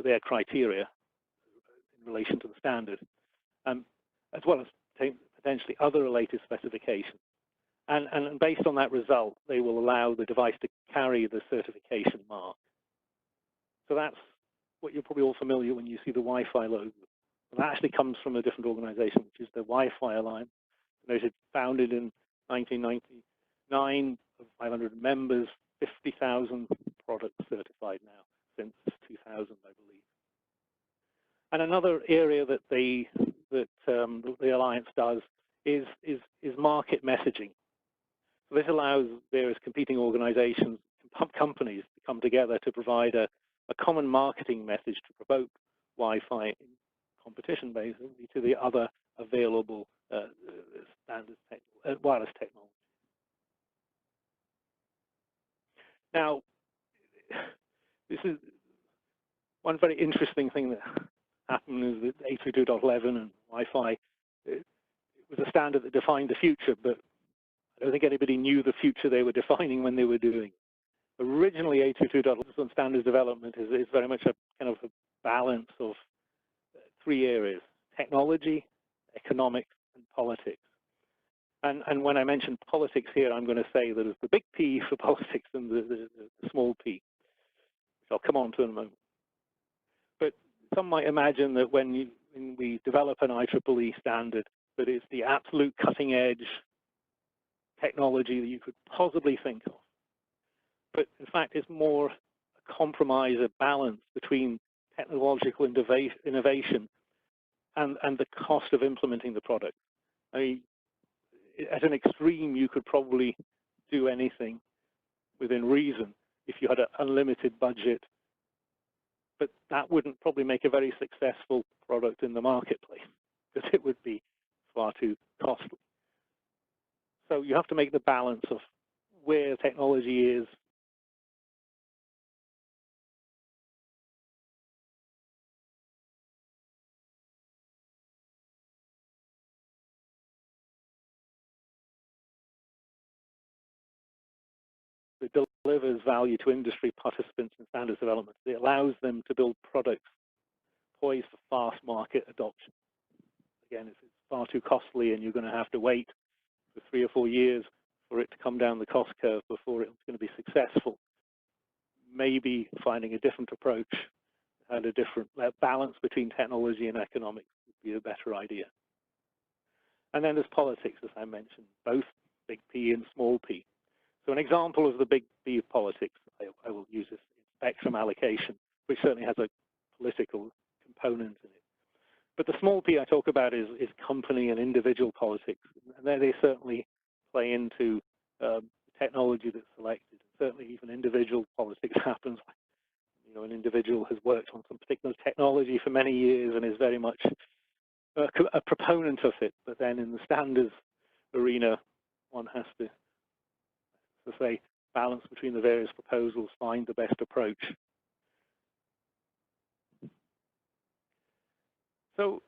their criteria in relation to the standard, as well as potentially other related specifications. And based on that result, they will allow the device to carry the certification mark. So that's what you're probably all familiar when you see the Wi-Fi logo. That actually comes from a different organization, which is the Wi-Fi Alliance. Noted, founded in 1999, 500 members, 50,000 products certified now since 2000, I believe. And another area that the Alliance does is market messaging. So this allows various competing organizations, companies to come together to provide a common marketing message to promote Wi-Fi in competition, basically, to the other available standard wireless technology. Now, this is one very interesting thing that happened is that 802.11 and Wi-Fi, it was a standard that defined the future, but I don't think anybody knew the future they were defining when they were doing it. Originally, 802.11 standards development is very much a kind of a balance of three areas: technology, economics, and politics. And when I mention politics here, I'm going to say that it's the big P for politics and the small p, which I'll come on to in a moment. But some might imagine that when we develop an IEEE standard, that it's the absolute cutting edge technology that you could possibly think of. But in fact, it's more a compromise, a balance between technological innovation and the cost of implementing the product. I mean, at an extreme, you could probably do anything within reason if you had an unlimited budget, but that wouldn't probably make a very successful product in the marketplace because it would be far too costly. So you have to make the balance of where technology is that delivers value to industry participants in standards development. It allows them to build products poised for fast market adoption. Again, if it's far too costly and you're going to have to wait for 3 or 4 years for it to come down the cost curve before it's going to be successful, maybe finding a different approach and a different balance between technology and economics would be a better idea. And then there's politics, as I mentioned, both big P and small p. So an example of the big P of politics, I will use this spectrum allocation, which certainly has a political component in it. But the small p I talk about is company and individual politics, and they certainly play into technology that's selected. Certainly, even individual politics happens. You know, an individual has worked on some particular technology for many years and is very much a proponent of it. But then in the standards arena, one has to say, balance between the various proposals, find the best approach. So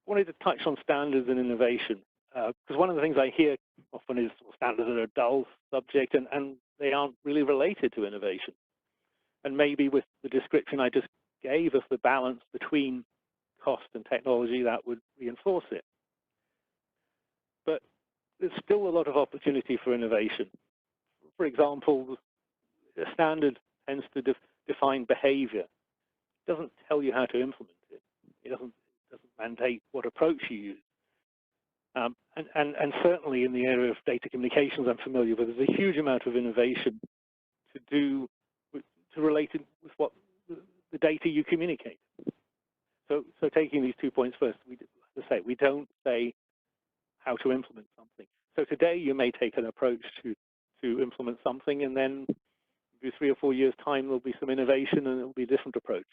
I wanted to touch on standards and innovation, because one of the things I hear often is standards are a dull subject and they aren't really related to innovation. And maybe with the description I just gave of the balance between cost and technology, that would reinforce it. But there's still a lot of opportunity for innovation. For example, a standard tends to define behavior. It doesn't tell you how to implement it. It doesn't mandate what approach you use. And certainly in the area of data communications I'm familiar with, there's a huge amount of innovation to relate it with what the data you communicate. So taking these 2 points first, we don't say how to implement something. So today you may take an approach to implement something, and then in 3 or 4 years' time there'll be some innovation and it'll be a different approach.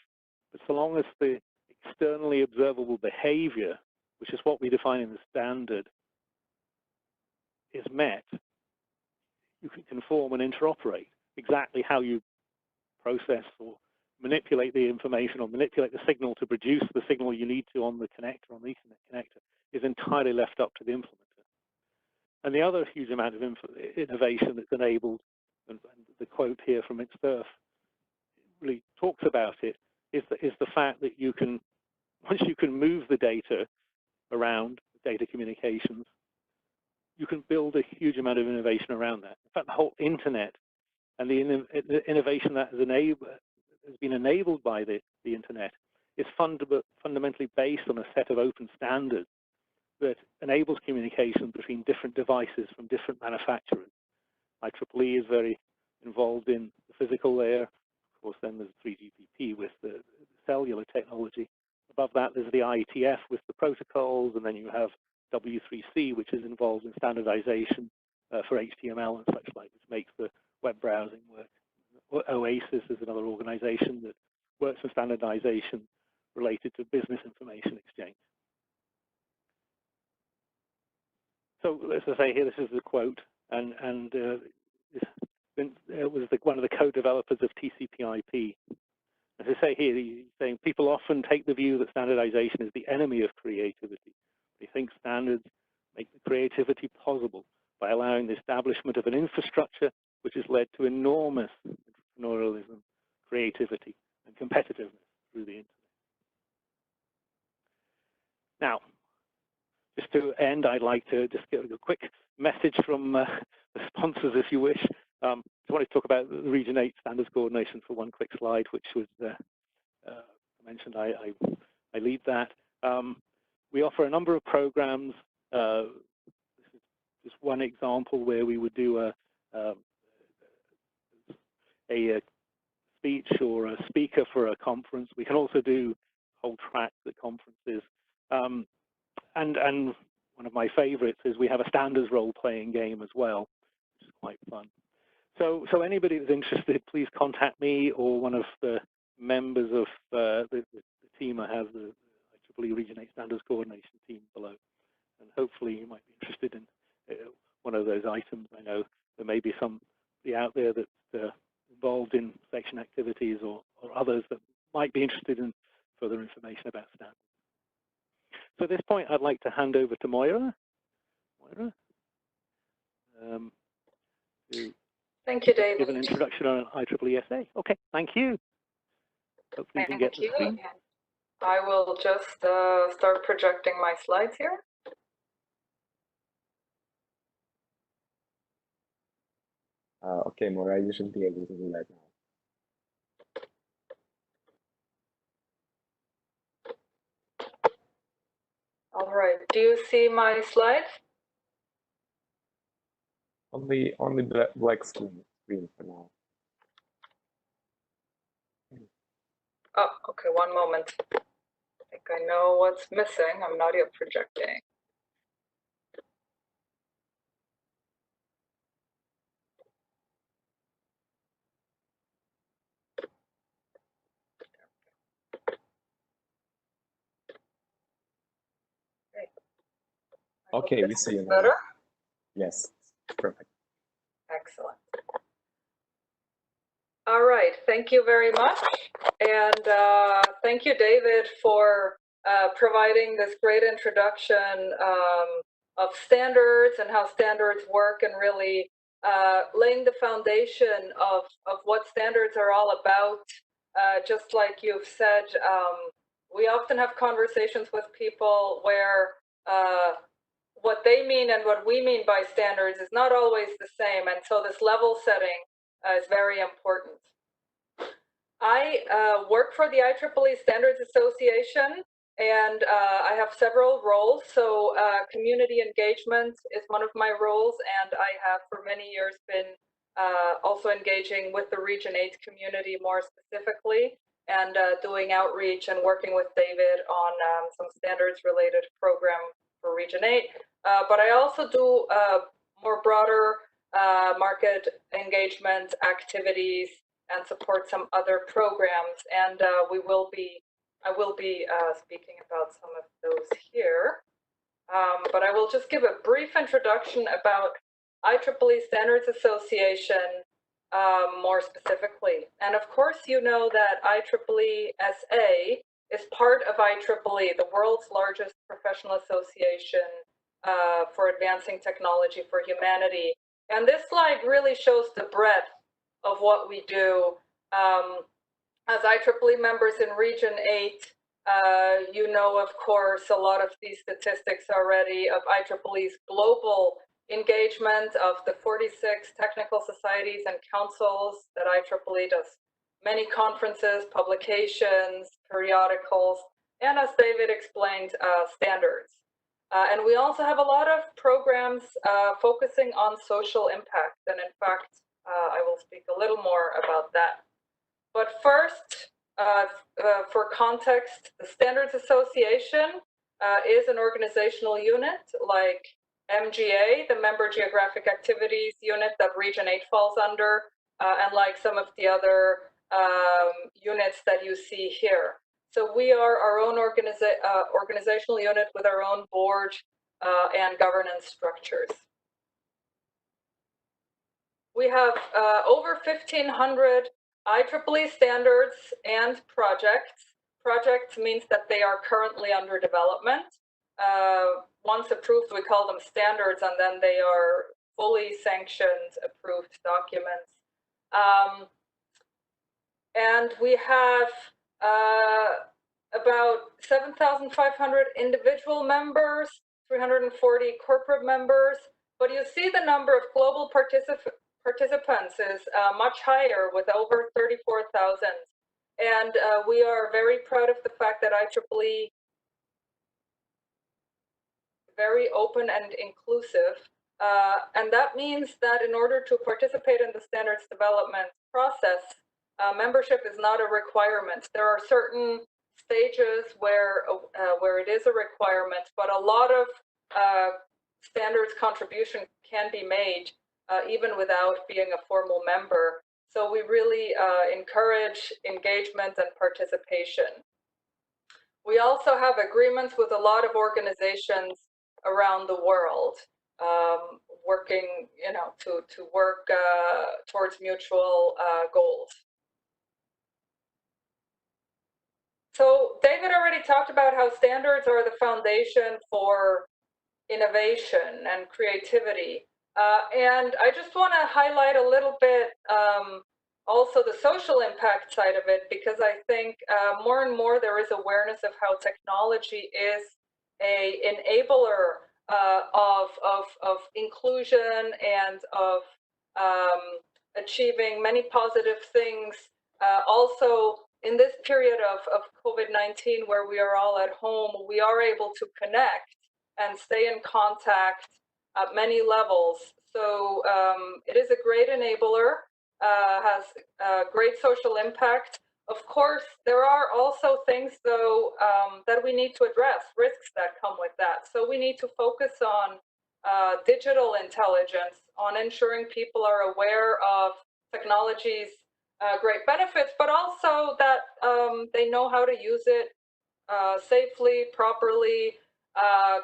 But so long as the externally observable behavior, which is what we define in the standard, is met, you can conform and interoperate. Exactly how you process or manipulate the information or manipulate the signal to produce the signal you need to on the connector, on the Ethernet connector, is entirely left up to the implementer. And the other huge amount of innovation that's enabled, and the quote here from McSturf really talks about it, is the fact that you can, once you can move the data around, data communications, you can build a huge amount of innovation around that. In fact, the whole internet and the innovation that has been enabled by the internet is fundamentally based on a set of open standards that enables communication between different devices from different manufacturers. IEEE is very involved in the physical layer. Of course, then there's 3GPP with the cellular technology. Above that, there's the IETF with the protocols, and then you have W3C, which is involved in standardization for HTML and such like, which makes the web browsing work. OASIS is another organization that works on standardization related to business information exchange. So as I say here, this is the quote, and it was one of the co-developers of TCP/IP. As I say here, he's saying people often take the view that standardization is the enemy of creativity. They think standards make the creativity possible by allowing the establishment of an infrastructure which has led to enormous entrepreneurialism, creativity, and competitiveness through the internet. Now, just to end, I'd like to just give a quick message from the sponsors, if you wish. I want to talk about the Region 8 standards coordination for one quick slide, which was mentioned. I lead that. We offer a number of programs. This is just one example where we would do a speech or a speaker for a conference. We can also do whole tracks at conferences. And one of my favorites is we have a standards role-playing game as well, which is quite fun. So anybody that's interested, please contact me or one of the members of the team. I have the IEEE Region 8 Standards Coordination team below. And hopefully you might be interested in one of those items. I know there may be somebody out there that's involved in section activities or others that might be interested in further information about standards. So at this point, I'd like to hand over to Moira. Thank you, David. Give an introduction on IEEE SA. Okay, thank you. Hopefully you can get the screen. I will just start projecting my slides here. Okay, Moira, you should be able to do that now. All right, do you see my slides? Only black screen for now. Oh, okay, one moment. I think I know what's missing. I'm not yet projecting. Okay, we see you now. Better? Yes, perfect. Excellent. All right, thank you very much. And thank you, David, for providing this great introduction of standards and how standards work, and really laying the foundation of what standards are all about. Just like you've said, we often have conversations with people where what they mean and what we mean by standards is not always the same. And so this level setting is very important. I work for the IEEE Standards Association, and I have several roles. So community engagement is one of my roles, and I have for many years been also engaging with the Region 8 community more specifically, and doing outreach and working with David on some standards related program for Region 8. But I also do more broader market engagement activities and support some other programs, and I will be speaking about some of those here. But I will just give a brief introduction about IEEE Standards Association more specifically. And of course, you know that IEEE SA is part of IEEE, the world's largest professional association for advancing technology for humanity. And this slide really shows the breadth of what we do. As IEEE members in Region 8, you know, of course, a lot of these statistics already of IEEE's global engagement of the 46 technical societies and councils that IEEE does many conferences, publications, periodicals, and as David explained, standards. And we also have a lot of programs focusing on social impact. And in fact, I will speak a little more about that. But first, for context, the Standards Association is an organizational unit like MGA, the Member Geographic Activities Unit that Region 8 falls under, and like some of the other units that you see here. So we are our own organizational unit with our own board and governance structures. We have over 1,500 IEEE standards and projects. Projects means that they are currently under development. Once approved, we call them standards, and then they are fully sanctioned, approved documents. And we have about 7,500 individual members, 340 corporate members, but you see the number of global participants is much higher with over 34,000. And we are very proud of the fact that IEEE is very open and inclusive. And that means that in order to participate in the standards development process, membership is not a requirement. There are certain stages where it is a requirement, but a lot of standards contribution can be made even without being a formal member. So we really encourage engagement and participation. We also have agreements with a lot of organizations around the world, working, you know, to work towards mutual goals. So David already talked about how standards are the foundation for innovation and creativity. And I just want to highlight a little bit also the social impact side of it, because I think more and more there is awareness of how technology is an enabler of inclusion and of achieving many positive things. Also, in this period of COVID-19, where we are all at home, we are able to connect and stay in contact at many levels. So it is a great enabler, has great social impact. Of course, there are also things, though, that we need to address, risks that come with that. So we need to focus on digital intelligence, on ensuring people are aware of technology's great benefits, but also that they know how to use it safely, properly,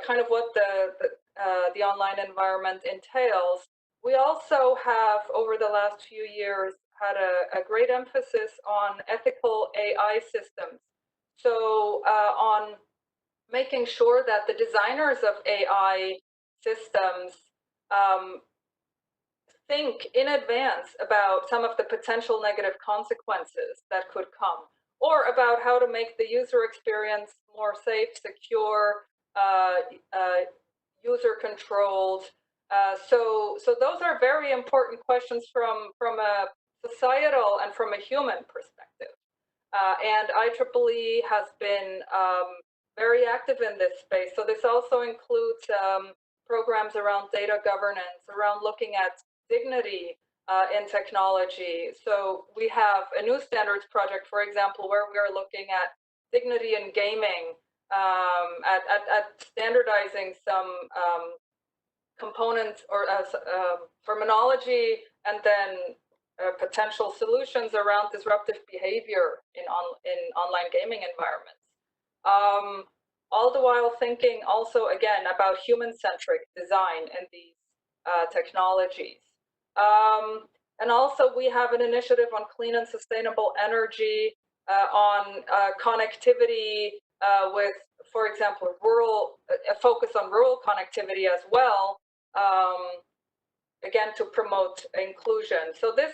kind of what the online environment entails. We also have, over the last few years, had a great emphasis on ethical AI systems. So on making sure that the designers of AI systems think in advance about some of the potential negative consequences that could come, or about how to make the user experience more safe, secure, user-controlled. So those are very important questions from a societal and from a human perspective. And IEEE has been very active in this space. So this also includes programs around data governance, around looking at dignity in technology. So we have a new standards project, for example, where we are looking at dignity in gaming, at standardizing some components or terminology, and then potential solutions around disruptive behavior in online gaming environments. All the while thinking also, again, about human-centric design in these technologies. And also we have an initiative on clean and sustainable energy, on connectivity with, for example, a focus on rural connectivity as well, again, to promote inclusion. So this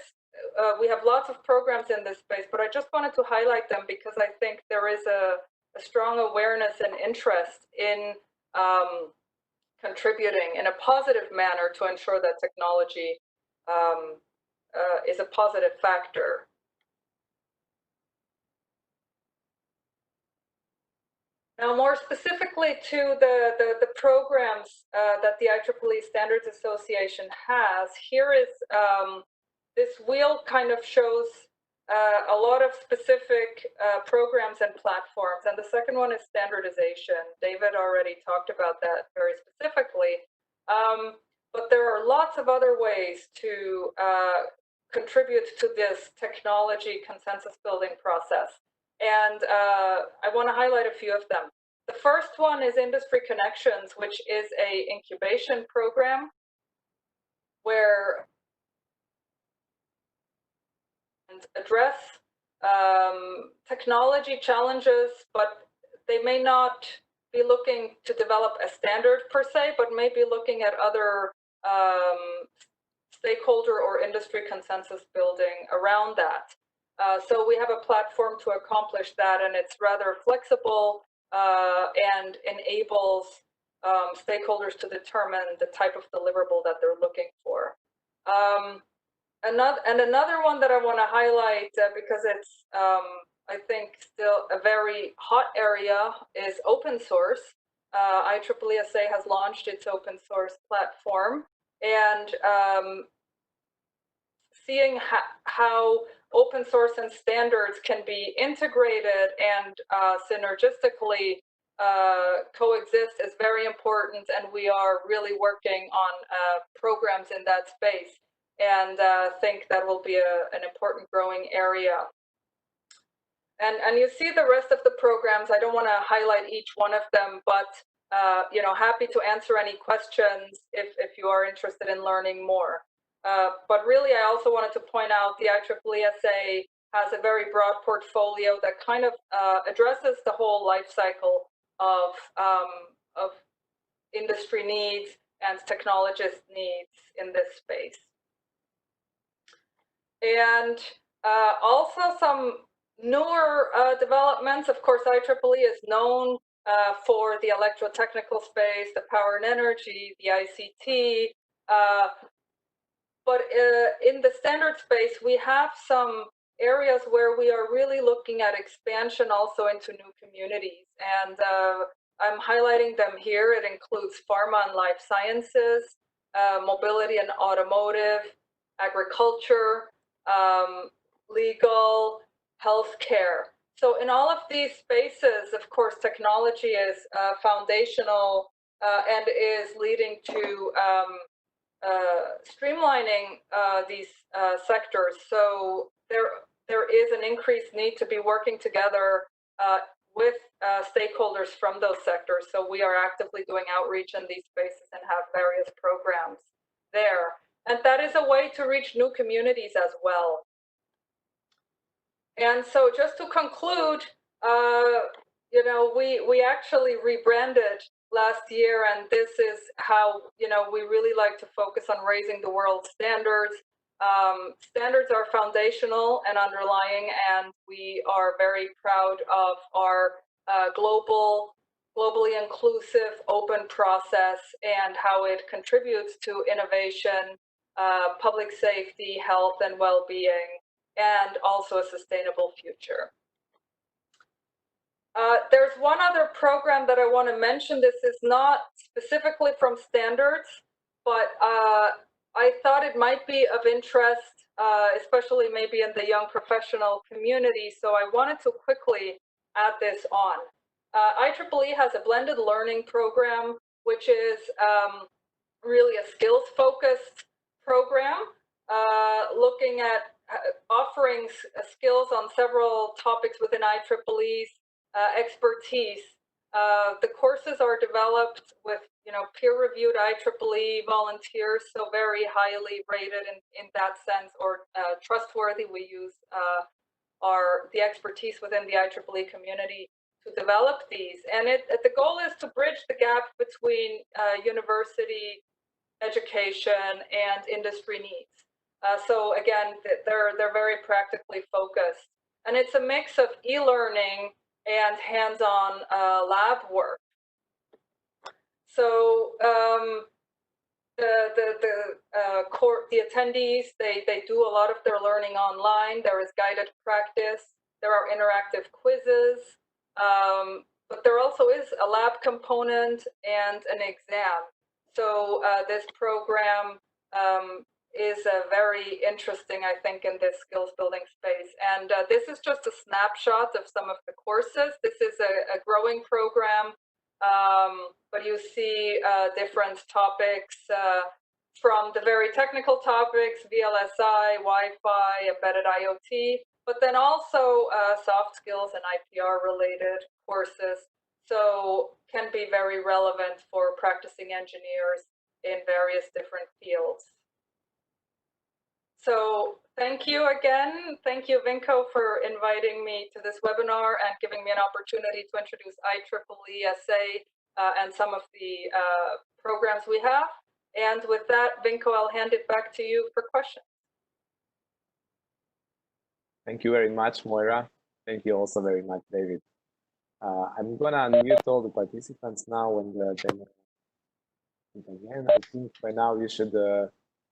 we have lots of programs in this space, but I just wanted to highlight them because I think there is a strong awareness and interest in contributing in a positive manner to ensure that technology is a positive factor. Now, more specifically to the programs that the IEEE Standards Association has, here is this wheel kind of shows a lot of specific programs and platforms. And the second one is standardization. David already talked about that very specifically. But there are lots of other ways to contribute to this technology consensus building process. And I want to highlight a few of them. The first one is Industry Connections, which is an incubation program where address technology challenges, but they may not be looking to develop a standard per se, but may be looking at other stakeholder or industry consensus building around that. So we have a platform to accomplish that, and it's rather flexible and enables stakeholders to determine the type of deliverable that they're looking for. Another one that I want to highlight because it's, I think, still a very hot area is open source. IEEE SA has launched its open source platform, and seeing how open source and standards can be integrated and synergistically coexist is very important, and we are really working on programs in that space, and think that will be an important growing area. And you see the rest of the programs. I don't want to highlight each one of them, but you know, happy to answer any questions if you are interested in learning more. But really, I also wanted to point out the IEEE SA has a very broad portfolio that kind of addresses the whole life cycle of industry needs and technologist needs in this space. And also some newer developments. Of course, IEEE is known for the electrotechnical space, the power and energy, the ICT. But in the standard space, we have some areas where we are really looking at expansion also into new communities. And I'm highlighting them here. It includes pharma and life sciences, mobility and automotive, agriculture, legal, healthcare. So in all of these spaces, of course, technology is foundational and is leading to streamlining these sectors. So there is an increased need to be working together with stakeholders from those sectors. So we are actively doing outreach in these spaces and have various programs there. And that is a way to reach new communities as well. And so just to conclude, you know, we actually rebranded last year, and this is how, you know, we really like to focus on raising the world standards. Standards are foundational and underlying, and we are very proud of our globally inclusive open process and how it contributes to innovation, public safety, health and well-being, and also a sustainable future. There's one other program that I want to mention. This is not specifically from standards, but I thought it might be of interest, especially maybe in the young professional community. So I wanted to quickly add this on. IEEE has a blended learning program, which is really a skills-focused program, looking at offering skills on several topics within IEEE's expertise. The courses are developed with, you know, peer-reviewed IEEE volunteers, so very highly rated in that sense, or trustworthy. We use the expertise within the IEEE community to develop these, and the goal is to bridge the gap between university education and industry needs. So again, they're very practically focused. And it's a mix of e-learning and hands-on lab work. So the attendees, they do a lot of their learning online. There is guided practice. There are interactive quizzes. But there also is a lab component and an exam. So this program is very interesting, I think, in this skills building space. And this is just a snapshot of some of the courses. This is a growing program, but you see different topics from the very technical topics, VLSI, Wi-Fi, embedded IoT, but then also soft skills and IPR related courses. So can be very relevant for practicing engineers in various different fields. So thank you again. Thank you, Vinko, for inviting me to this webinar and giving me an opportunity to introduce IEEE SA and some of the programs we have. And with that, Vinko, I'll hand it back to you for questions. Thank you very much, Moira. Thank you also very much, David. I'm going to unmute all the participants now and then again, I think by now you should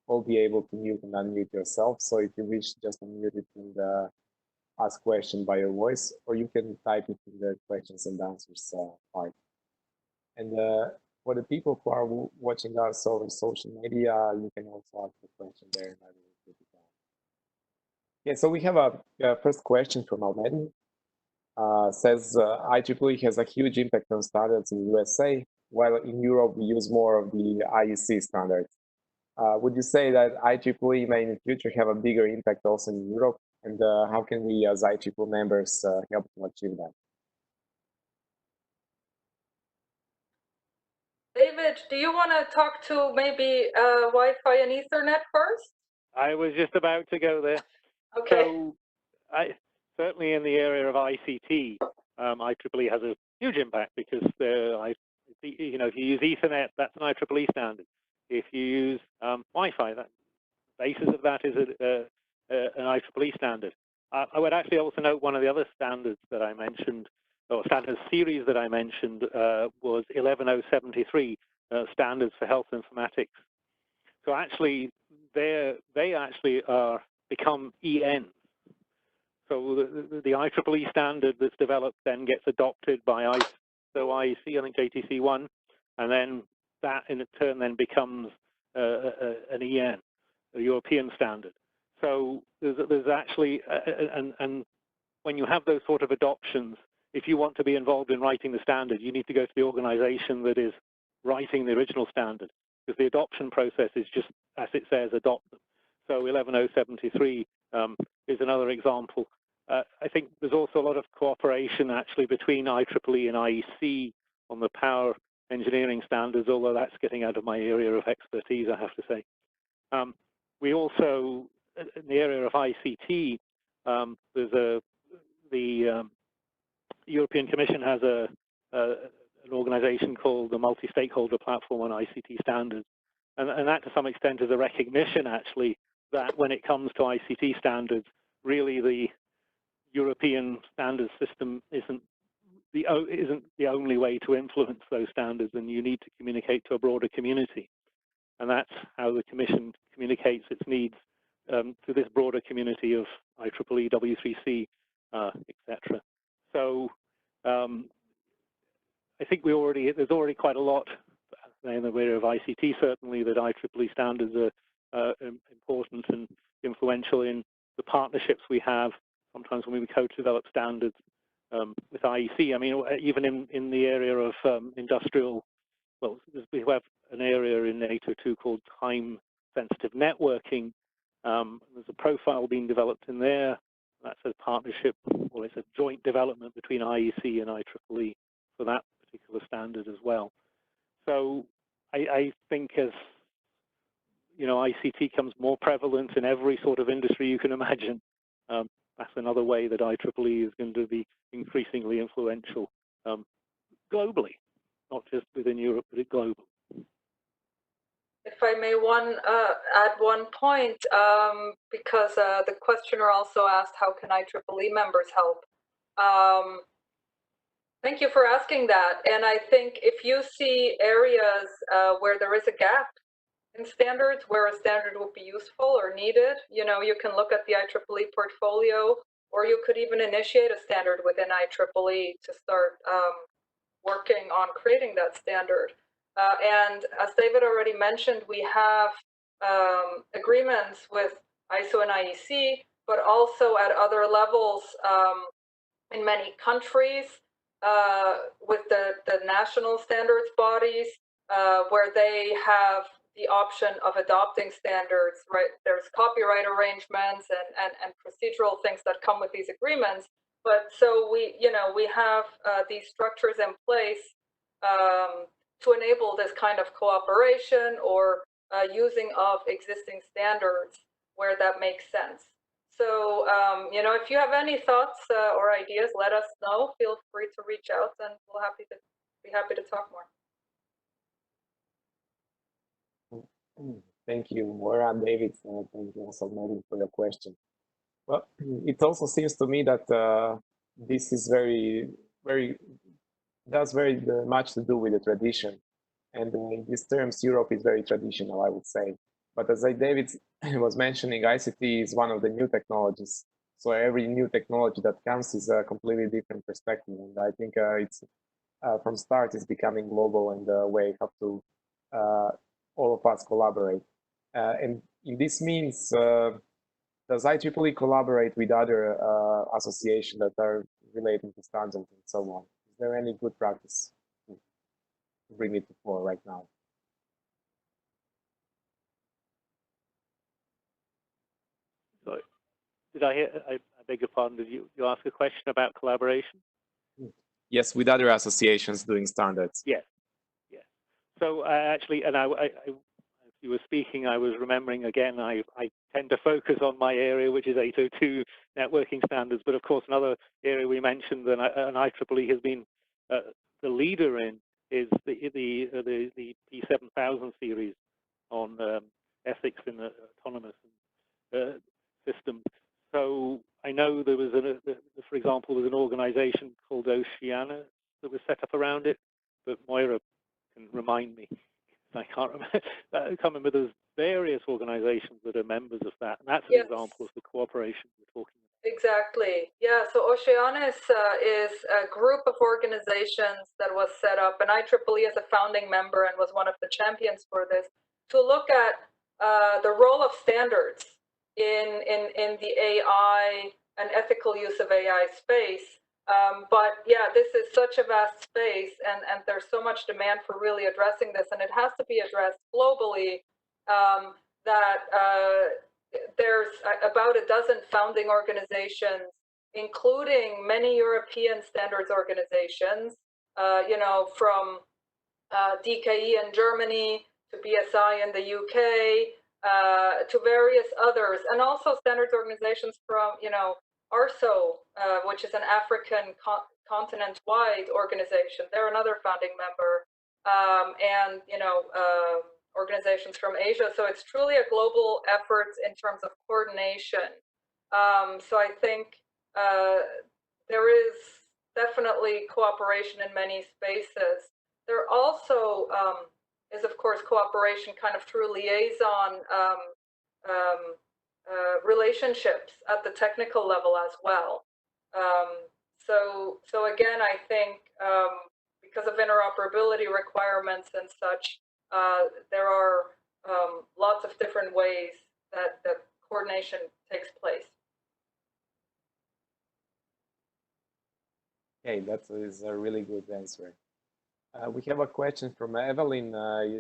all be able to mute and unmute yourself. So if you wish, just unmute it and ask question by your voice, or you can type it in the questions and answers part. And for the people who are watching us over social media, you can also ask the question there and I will put it down. Yeah, so we have a first question from Almedi. Says IEEE has a huge impact on standards in the USA, while in Europe we use more of the IEC standards. Would you say that IEEE may in the future have a bigger impact also in Europe? And how can we as IEEE members help to achieve that? David, do you want to talk to maybe Wi-Fi and Ethernet first? I was just about to go there. Okay. So certainly in the area of ICT, IEEE has a huge impact because if you use Ethernet, that's an IEEE standard. If you use Wi-Fi, the basis of that is an IEEE standard. I would actually also note one of the other standards that I mentioned, or standards series that I mentioned, was 11073, standards for health informatics. So actually, they actually become EN. So the IEEE standard that's developed then gets adopted by IEC, I think JTC1, and then that in turn then becomes an EN, a European standard. So there's actually, and when you have those sort of adoptions, if you want to be involved in writing the standard, you need to go to the organization that is writing the original standard, because the adoption process is just, as it says, adopt them. So 11073 is another example. I think there's also a lot of cooperation actually between IEEE and IEC on the power engineering standards, although that's getting out of my area of expertise, I have to say. We also, in the area of ICT, there's the European Commission has an organization called the multi-stakeholder platform on ICT standards. And that to some extent is a recognition actually that when it comes to ICT standards, really the European standards system isn't the only way to influence those standards, and you need to communicate to a broader community. And that's how the Commission communicates its needs to this broader community of IEEE, W3C, etc. So I think there's already quite a lot in the area of ICT, certainly, that IEEE standards are important and influential in the partnerships we have. Sometimes when we co-develop standards with IEC, I mean, even in the area of industrial, well, we have an area in 802 called time-sensitive networking. There's a profile being developed in there. That's a partnership, or it's a joint development between IEC and IEEE for that particular standard as well. So I think as ICT becomes more prevalent in every sort of industry you can imagine, that's another way that IEEE is going to be increasingly influential globally, not just within Europe, but globally. If I may add one point, because the questioner also asked, how can IEEE members help? Thank you for asking that. And I think if you see areas where there is a gap in standards, where a standard would be useful or needed, you know, you can look at the IEEE portfolio, or you could even initiate a standard within IEEE to start working on creating that standard. And as David already mentioned, we have agreements with ISO and IEC, but also at other levels in many countries with the national standards bodies, where they have the option of adopting standards, right? There's copyright arrangements and procedural things that come with these agreements. But so we, you know, we have these structures in place to enable this kind of cooperation or using of existing standards where that makes sense. So, you know, if you have any thoughts or ideas, let us know. Feel free to reach out, and we'll be happy to talk more. Thank you, Moira and David. Thank you also, Madeline, for your question. Well, it also seems to me that this is very much to do with the tradition. And in these terms, Europe is very traditional, I would say. But as David was mentioning, ICT is one of the new technologies. So every new technology that comes is a completely different perspective. And I think it's from start is becoming global, and the way how to all of us collaborate. And in this means, does IEEE collaborate with other associations that are relating to standards and so on? Is there any good practice to bring it to fore right now? So, did I hear? I beg your pardon. Did you ask a question about collaboration? Yes, with other associations doing standards. Yes, yes. So actually, and as you were speaking, I was remembering again. I tend to focus on my area, which is 802 networking standards. But of course, another area we mentioned, and IEEE has been the leader in, is the P7000 series on ethics in autonomous systems. So I know there was, for example, there was an organization called Oceania that was set up around it, but Moira can remind me. I can't remember. There's various organizations that are members of that, and that's an example of the cooperation we're talking about. Exactly. Yeah. So Oceania is a group of organizations that was set up, and IEEE is a founding member and was one of the champions for this, to look at the role of standards in the AI and ethical use of AI space. But yeah, this is such a vast space, and there's so much demand for really addressing this, and it has to be addressed globally. That there's about a dozen founding organizations, including many European standards organizations, you know, from DKE in Germany to BSI in the UK, to various others, and also standards organizations from, you know, ARSO, which is an African continent-wide organization. They're another founding member, and, you know, organizations from Asia. So it's truly a global effort in terms of coordination. So I think there is definitely cooperation in many spaces. There also is, of course, cooperation kind of through liaison relationships at the technical level as well. So again, I think because of interoperability requirements and such, there are lots of different ways that coordination takes place. Okay, that is a really good answer. We have a question from Evelyn.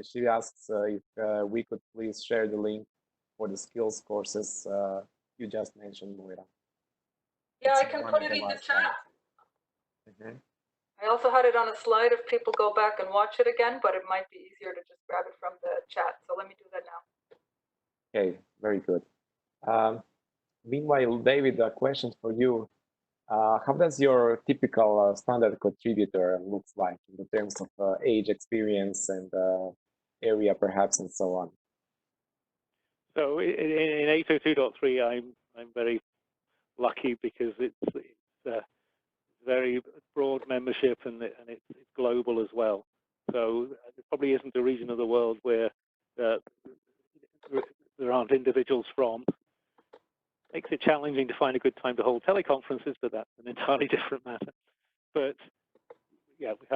She asks if we could please share the link for the skills courses you just mentioned, Moira. Yeah, I can put it in the chat. I also had it on a slide if people go back and watch it again, but it might be easier to just grab it from the chat. So let me do that now. Okay, very good. Meanwhile, David, a question for you. How does your typical standard contributor looks like in the terms of age, experience, and area, perhaps, and so on? So in 802.3, I'm very lucky because it's very broad membership and it's global as well. So there probably isn't a region of the world where there aren't individuals from. Makes it challenging to find a good time to hold teleconferences, but that's an entirely different matter. But yeah, we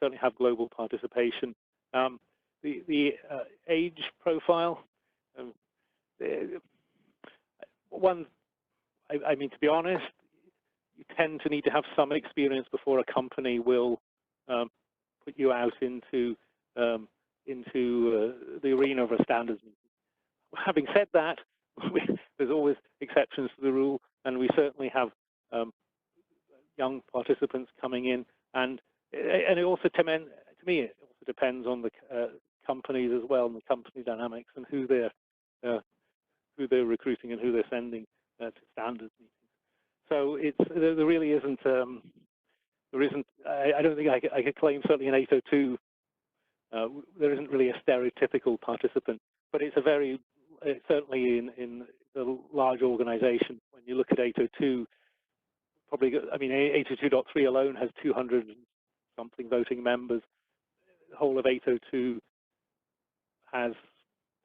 certainly have global participation. The age profile, I mean, to be honest, you tend to need to have some experience before a company will put you out into the arena of a standards meeting. Having said that, there's always exceptions to the rule, and we certainly have young participants coming in, and it also to me it also depends on the companies as well, and the company dynamics, and who they're recruiting and who they're sending to standards meetings. So there really isn't I don't think I could claim certainly in 802 there isn't really a stereotypical participant, but it's certainly in the large organization. When you look at 802, probably, I mean, 802.3 alone has 200 something voting members. The whole of 802 has,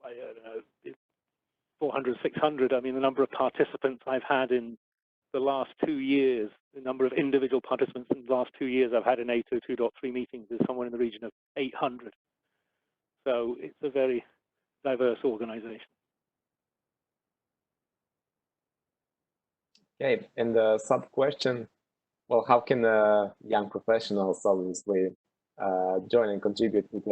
I don't know, 400, 600. I mean, the number of participants I've had in the last 2 years, the number of individual participants in the last 2 years I've had in 802.3 meetings is somewhere in the region of 800. So it's a very diverse organization. Okay, and the sub-question, well, how can young professionals obviously join and contribute with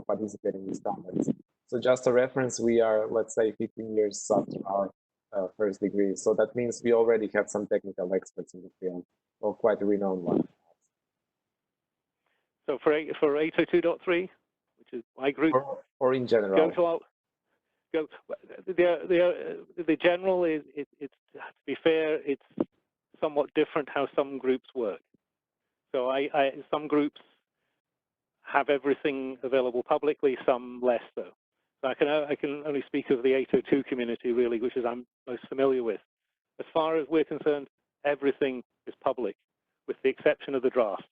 participating in standards? So just a reference, we are, let's say, 15 years after our first degree. So that means we already have some technical experts in the field, or quite a renowned one. So for 802.3, which is my group, or in general, the general is it's to be fair, it's somewhat different how some groups work. So some groups have everything available publicly, some less so. So I can only speak of the 802 community really, which is I'm most familiar with. As far as we're concerned, everything is public, with the exception of the draft.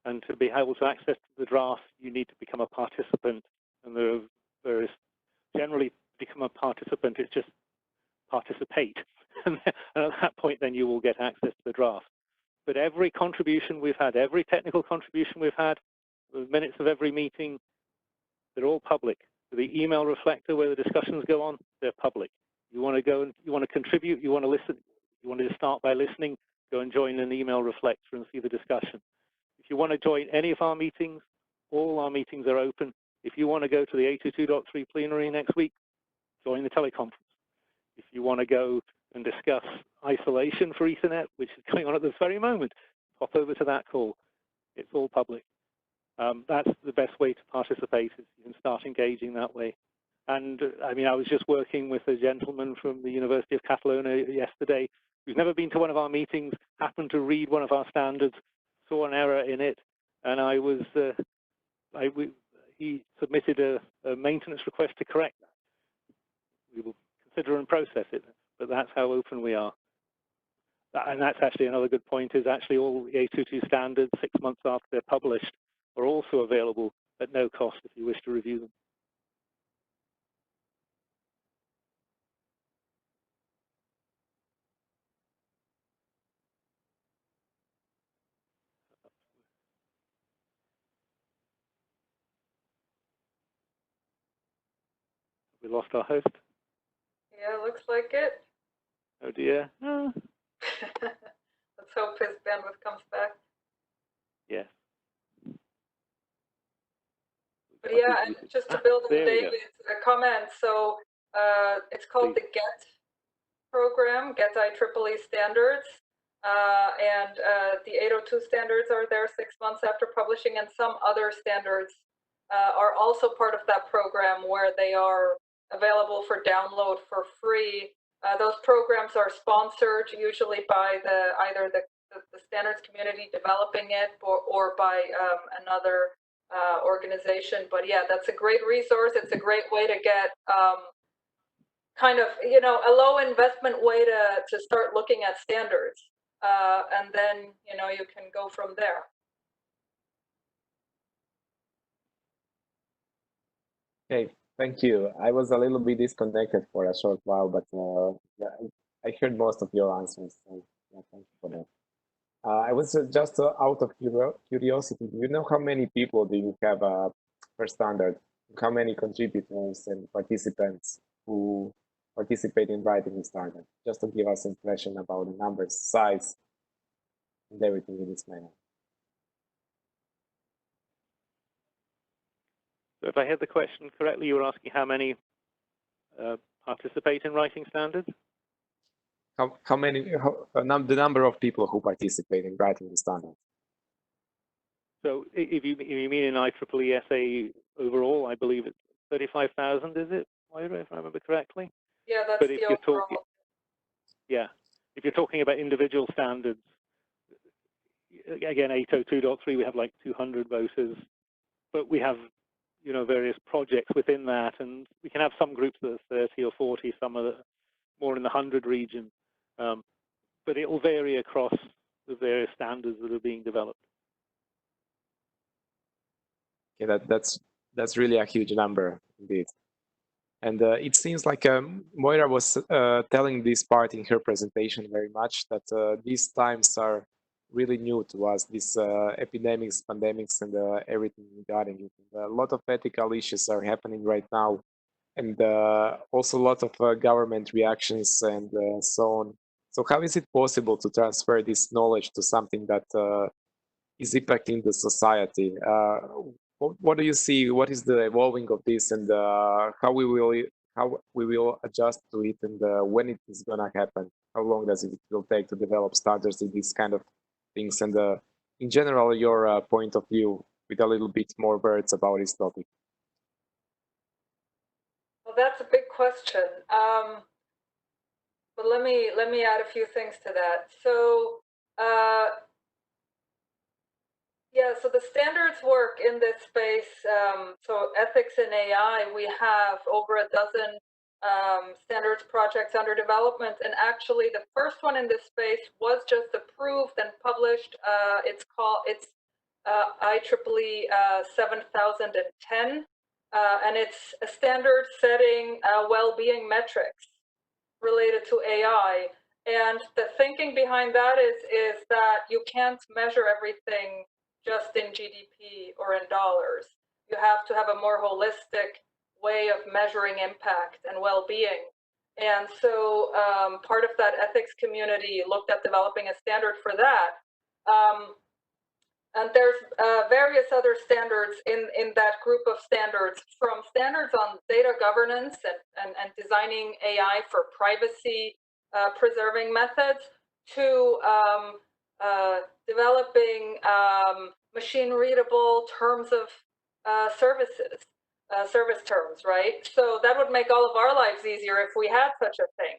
And to be able to access the draft, you need to become a participant. And there is generally become a participant. It's just participate, and at that point, then you will get access to the draft. But every contribution we've had, every technical contribution we've had, the minutes of every meeting, they're all public. The email reflector where the discussions go on, they're public. You want to go and you want to contribute, you want to listen, you want to start by listening, go and join an email reflector and see the discussion. If you want to join any of our meetings, all our meetings are open. If you want to go to the 802.3 plenary next week, join the teleconference. If you want to go and discuss isolation for Ethernet, which is going on at this very moment, pop over to that call. It's all public. That's the best way to participate, is you can start engaging that way. And I mean, I was just working with a gentleman from the University of Catalonia yesterday who's never been to one of our meetings, happened to read one of our standards, saw an error in it, and he submitted a maintenance request to correct that. We will consider and process it, but that's how open we are. And that's actually another good point, is actually all the 822 standards 6 months after they're published are also available at no cost if you wish to review them. We lost our host. Yeah, looks like it. Oh dear. Oh. Let's hope his bandwidth comes back. Yes. But yeah, and just to build on David's comment, so it's called the GET program, GET IEEE standards, and the 802 standards are there 6 months after publishing, and some other standards are also part of that program where they are available for download for free. Those programs are sponsored usually by either the standards community developing it or by another organization. But yeah, that's a great resource. It's a great way to get kind of, you know, a low investment way to start looking at standards. And then, you know, you can go from there. Okay, thank you. I was a little bit disconnected for a short while, but yeah, I heard most of your answers. So yeah, thank you for that. I was just out of curiosity. Do you know how many people do you have per standard? How many contributors and participants who participate in writing the standard? Just to give us impression about the numbers, size, and everything in this manner. So if I heard the question correctly, you were asking how many participate in writing standards? How many, the number of people who participate in writing the standard? So if you mean in IEEE SA overall, I believe it's 35,000, is it, Moira, if I remember correctly? Yeah, that's but if the you're overall. talking, yeah, if you're talking about individual standards, again, 802.3, we have like 200 voters, but we have, you know, various projects within that, and we can have some groups that are 30 or 40, some are more in the 100 region, but it will vary across the various standards that are being developed. Yeah, that's really a huge number indeed. And it seems like Moira was telling this part in her presentation very much, that these times are really new to us, these epidemics, pandemics, and everything regarding it. And a lot of ethical issues are happening right now, and also a lot of government reactions and so on. So how is it possible to transfer this knowledge to something that is impacting the society? What do you see? What is the evolving of this, and how we will adjust to it, and when it is gonna happen? How long does it will take to develop standards in these kind of things? And in general, your point of view with a little bit more words about this topic. Well, that's a big question. But let me add a few things to that. So yeah, so the standards work in this space. So ethics in AI, we have over a dozen standards projects under development, and actually the first one in this space was just approved and published. It's IEEE 7010, and it's a standard setting well-being metrics related to AI. And the thinking behind that is that you can't measure everything just in GDP or in dollars. You have to have a more holistic way of measuring impact and well-being. And so part of that ethics community looked at developing a standard for that. And there's various other standards in that group of standards, from standards on data governance and designing AI for privacy preserving methods, to developing machine readable terms of services, service terms, right? So that would make all of our lives easier if we had such a thing,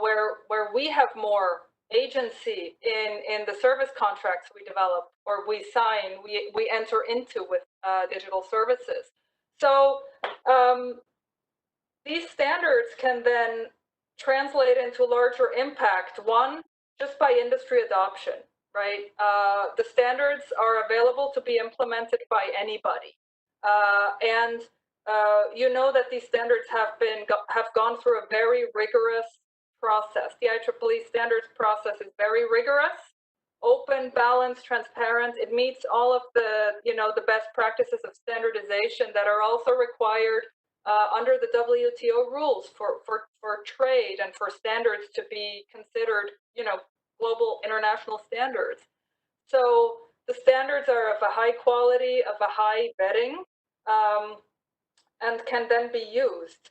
where we have more agency in the service contracts we develop or we sign, we enter into with digital services. So these standards can then translate into larger impact. One, just by industry adoption, right? The standards are available to be implemented by anybody. And you know that these standards have gone through a very rigorous process. The IEEE standards process is very rigorous, open, balanced, transparent. It meets all of the, you know, the best practices of standardization that are also required under the WTO rules for trade and for standards to be considered, you know, global international standards. So the standards are of a high quality, of a high vetting, and can then be used.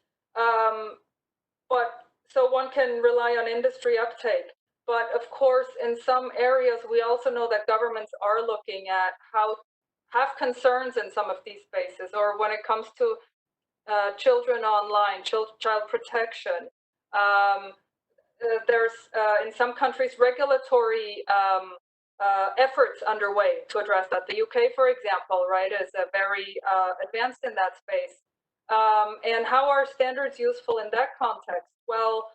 So one can rely on industry uptake. But of course, in some areas, we also know that governments are looking at how have concerns in some of these spaces, or when it comes to children online, child protection. There's in some countries regulatory efforts underway to address that. The UK, for example, right, is very advanced in that space. And how are standards useful in that context? well,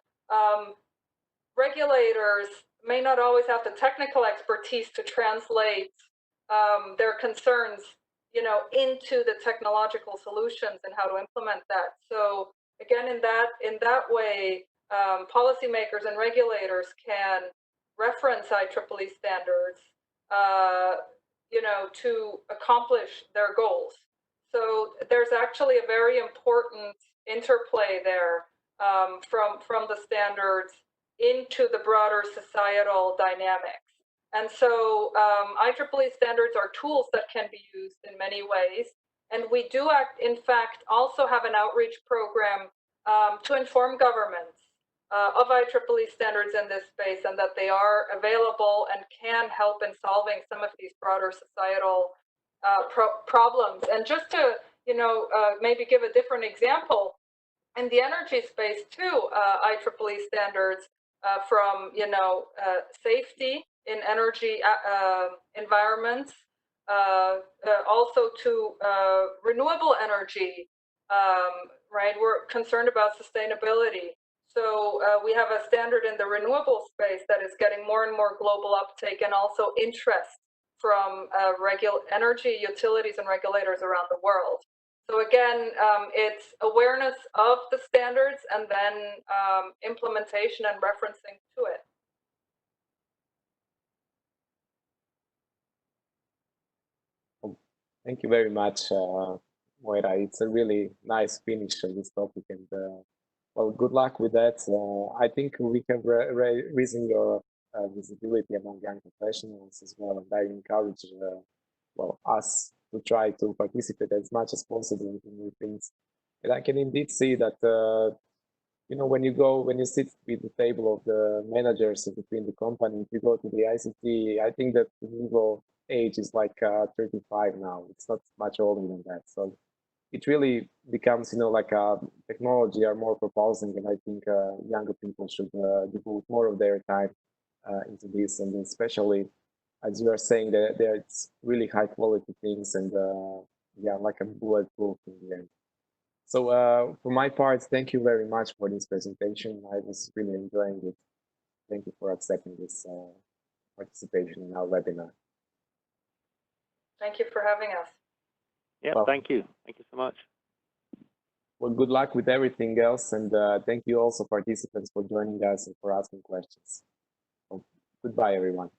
regulators may not always have the technical expertise to translate their concerns, into the technological solutions and how to implement that. So again, in that way, policymakers and regulators can reference IEEE standards, to accomplish their goals. So there's actually a very important interplay there from the standards into the broader societal dynamics. And so IEEE standards are tools that can be used in many ways. And we do, in fact, also have an outreach program to inform governments of IEEE standards in this space, and that they are available and can help in solving some of these broader societal problems. And just to, maybe give a different example, in the energy space too, IEEE standards from, safety in energy environments, also to renewable energy, right? We're concerned about sustainability. So we have a standard in the renewable space that is getting more and more global uptake, and also interest from energy utilities and regulators around the world. So again, it's awareness of the standards and then implementation and referencing to it. Thank you very much, Moira. It's a really nice finish of this topic, and well, good luck with that. I think we have risen your visibility among young professionals as well, and I encourage well, us to try to participate as much as possible in new things. And I can indeed see that when you sit with the table of the managers between the company, if you go to the ICT, I think that the legal age is like 35 now. It's not much older than that. So it really becomes, like technology are more propulsing, and I think younger people should devote more of their time into this, and especially, as you are saying, that it's really high quality things, and yeah, like a bulletproof in the end. So for my part, thank you very much for this presentation. I was really enjoying it. Thank you for accepting this participation in our webinar. Thank you for having us. Yeah, well, thank you. Thank you so much. Well, good luck with everything else, and thank you also participants for joining us and for asking questions. Well, goodbye, everyone.